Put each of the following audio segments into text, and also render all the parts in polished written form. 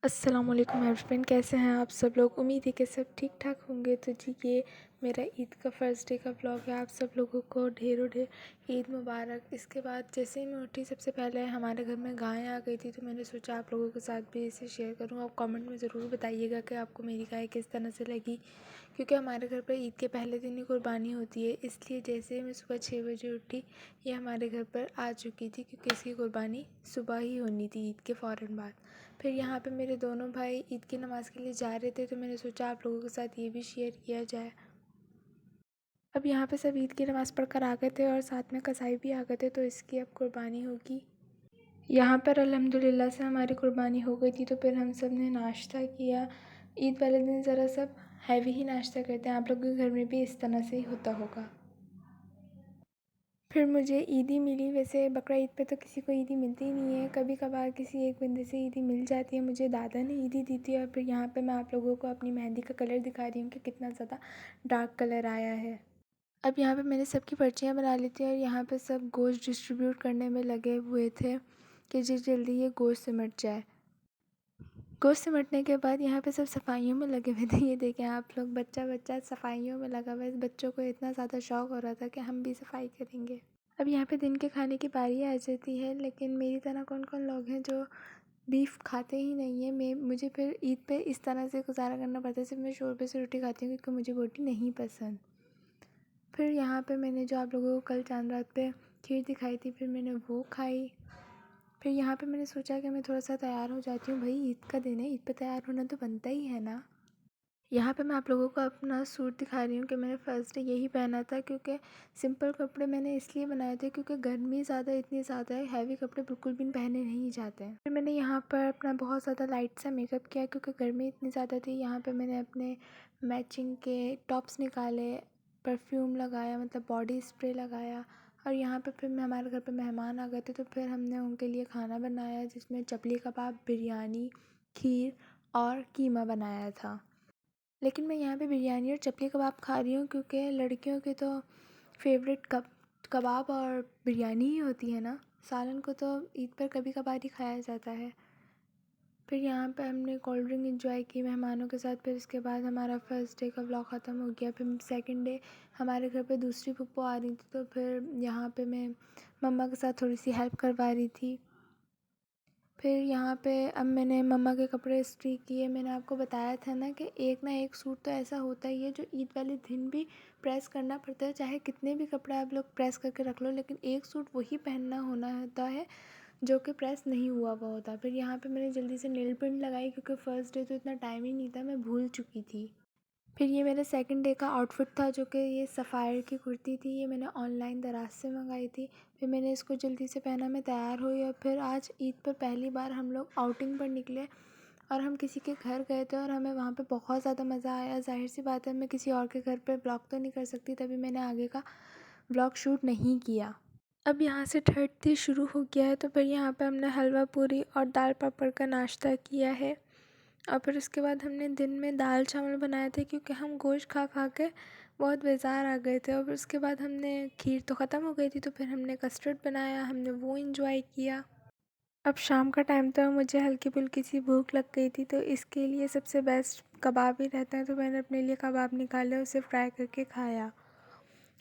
अस्सलाम वालेकुम एवरीवन, कैसे हैं आप सब लोग। उम्मीद है कि सब ठीक ठाक होंगे। तो जी, ये मेरा ईद का फर्स्ट डे का व्लॉग है। आप सब लोगों को ढेर ईद मुबारक। इसके बाद जैसे ही मैं उठी, सबसे पहले हमारे घर में गाय आ गई थी, तो मैंने सोचा आप लोगों के साथ भी इसे शेयर करूं। आप कमेंट में ज़रूर बताइएगा कि आपको मेरी गाय किस तरह से लगी, क्योंकि हमारे घर पर ईद के पहले दिन ही कुर्बानी होती है। इसलिए जैसे ही मैं सुबह 6 बजे उठी, ये हमारे घर पर आ चुकी थी, क्योंकि इसकी कुर्बानी सुबह ही होनी थी ईद के फ़ौरन बाद। फिर यहाँ पे मेरे दोनों भाई ईद की नमाज़ के लिए जा रहे थे, तो मैंने सोचा आप लोगों के साथ ये भी शेयर किया जाए। अब यहाँ पे सब ईद की नमाज़ पढ़कर आ गए थे और साथ में कसाई भी आ गए थे, तो इसकी अब कुर्बानी होगी। यहाँ पर अल्हम्दुलिल्लाह से हमारी कुर्बानी हो गई थी। तो फिर हम सब ने नाश्ता किया। ईद वाले दिन ज़रा सब हैवी ही नाश्ता करते हैं। आप लोगों के घर में भी इस तरह से ही होता होगा। फिर मुझे ईदी मिली। वैसे बकरा ईद पे तो किसी को ईदी मिलती ही नहीं है, कभी कभार किसी एक बंदे से ईदी मिल जाती है। मुझे दादा ने ईदी दी थी। और फिर यहाँ पे मैं आप लोगों को अपनी मेहंदी का कलर दिखा रही हूँ कि कितना ज़्यादा डार्क कलर आया है। अब यहाँ पे मैंने सबकी पर्चियाँ बना ली थी और यहाँ पे सब गोश्त डिस्ट्रीब्यूट करने में लगे हुए थे कि जल्दी ये गोश्त सिमट जाए। गोश्त सिमटने के बाद यहाँ पे सब सफाइयों में लगे हुए थे। ये देखें आप लोग, बच्चा बच्चा सफाइयों में लगा हुआ है। इस बच्चों को इतना ज़्यादा शौक़ हो रहा था कि हम भी सफाई करेंगे। अब यहाँ पे दिन के खाने की बारी आ जाती है, लेकिन मेरी तरह कौन कौन लोग हैं जो बीफ खाते ही नहीं है। मुझे फिर ईद पे इस तरह से गुजारा करना पड़ता है। सिर्फ मैं शोरबे से रोटी खाती हूँ, क्योंकि मुझे बोटी नहीं पसंद। फिर यहाँ पे मैंने जो आप लोगों को कल चांद रात पे खीर दिखाई थी, फिर मैंने वो खाई। फिर यहाँ पे मैंने सोचा कि मैं थोड़ा सा तैयार हो जाती हूँ। भाई ईद का दिन है, ईद पे तैयार होना तो बनता ही है ना। यहाँ पे मैं आप लोगों को अपना सूट दिखा रही हूँ कि मैंने फ़र्स्ट डे यही पहना था, क्योंकि सिंपल कपड़े मैंने इसलिए बनाए थे क्योंकि गर्मी इतनी ज़्यादा है, हैवी कपड़े बिल्कुल भी पहने नहीं जाते हैं। फिर मैंने यहाँ पर अपना बहुत ज़्यादा लाइट सा मेकअप किया, क्योंकि गर्मी इतनी ज़्यादा थी। यहाँ पे मैंने अपने मैचिंग के टॉप्स निकाले, परफ्यूम लगाया, मतलब बॉडी स्प्रे लगाया। और यहाँ पे फिर हमारे घर पे मेहमान आ गए थे, तो फिर हमने उनके लिए खाना बनाया, जिसमें चपली कबाब, बिरयानी, खीर और कीमा बनाया था। लेकिन मैं यहाँ पे बिरयानी और चपली कबाब खा रही हूँ, क्योंकि लड़कियों के तो फेवरेट कबाब और बिरयानी ही होती है ना। सालन को तो ईद पर कभी कभार ही खाया जाता है। फिर यहाँ पे हमने कोल्ड ड्रिंक एंजॉय की मेहमानों के साथ। फिर उसके बाद हमारा फर्स्ट डे का व्लॉग ख़त्म हो गया। फिर सेकंड डे हमारे घर पे दूसरी फूफो आ रही थी, तो फिर यहाँ पे मैं मम्मा के साथ थोड़ी सी हेल्प करवा रही थी। फिर यहाँ पे अब मैंने मम्मा के कपड़े इस्त्री किए। मैंने आपको बताया था ना कि एक ना एक सूट तो ऐसा होता ही है जो ईद वाले दिन भी प्रेस करना पड़ता है। चाहे कितने भी कपड़े आप लोग प्रेस करके रख लो, लेकिन एक सूट वही पहनना होना होता है जो कि प्रेस नहीं हुआ होता। फिर यहाँ पे मैंने जल्दी से नेल पेंट लगाई, क्योंकि फ़र्स्ट डे तो इतना टाइम ही नहीं था, मैं भूल चुकी थी। फिर ये मेरे सेकंड डे का आउटफिट था, जो कि ये सफ़ायर की कुर्ती थी। ये मैंने ऑनलाइन दराज से मंगाई थी। फिर मैंने इसको जल्दी से पहना, मैं तैयार हुई। और फिर आज ईद पर पहली बार हम लोग आउटिंग पर निकले और हम किसी के घर गए थे, और हमें वहाँ पे बहुत ज़्यादा मज़ा आया। ज़ाहिर सी बात है, मैं किसी और के घर पे ब्लॉग तो नहीं कर सकती, तभी मैंने आगे का ब्लॉग शूट नहीं किया। अब यहाँ से थर्ड डे शुरू हो गया है। तो फिर यहाँ पे हमने हलवा पूरी और दाल पापड़ का नाश्ता किया है। और फिर उसके बाद हमने दिन में दाल चावल बनाए थे, क्योंकि हम गोश्त खा खा के बहुत बेज़ार आ गए थे। और फिर उसके बाद हमने खीर तो ख़त्म हो गई थी, तो फिर हमने कस्टर्ड बनाया, हमने वो इंजॉय किया। अब शाम का टाइम था, मुझे हल्की फुल्की सी भूख लग गई थी, तो इसके लिए सबसे बेस्ट कबाब ही रहता है। तो मैंने अपने लिए कबाब निकाले, उसे फ्राई करके खाया।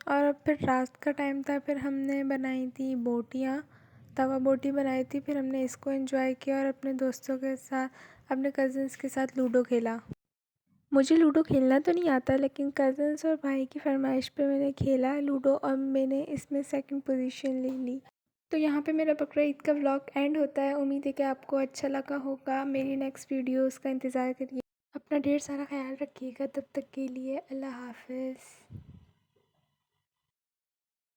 और अब फिर रात का टाइम था, फिर हमने बनाई थी बोटियाँ, तवा बोटी बनाई थी। फिर हमने इसको एंजॉय किया और अपने दोस्तों के साथ, अपने कज़न्स के साथ लूडो खेला। मुझे लूडो खेलना तो नहीं आता, लेकिन कज़न्स और भाई की फरमाइश पे मैंने खेला लूडो और मैंने इसमें सेकंड पोजीशन ले ली। तो यहाँ पे मेरा बकरा ईद का व्लॉग एंड होता है। उम्मीद है कि आपको अच्छा लगा होगा। मेरी नेक्स्ट वीडियोस का इंतज़ार करिए। अपना ढेर सारा ख्याल रखिएगा। तब तक के लिए अल्लाह हाफ़िज़।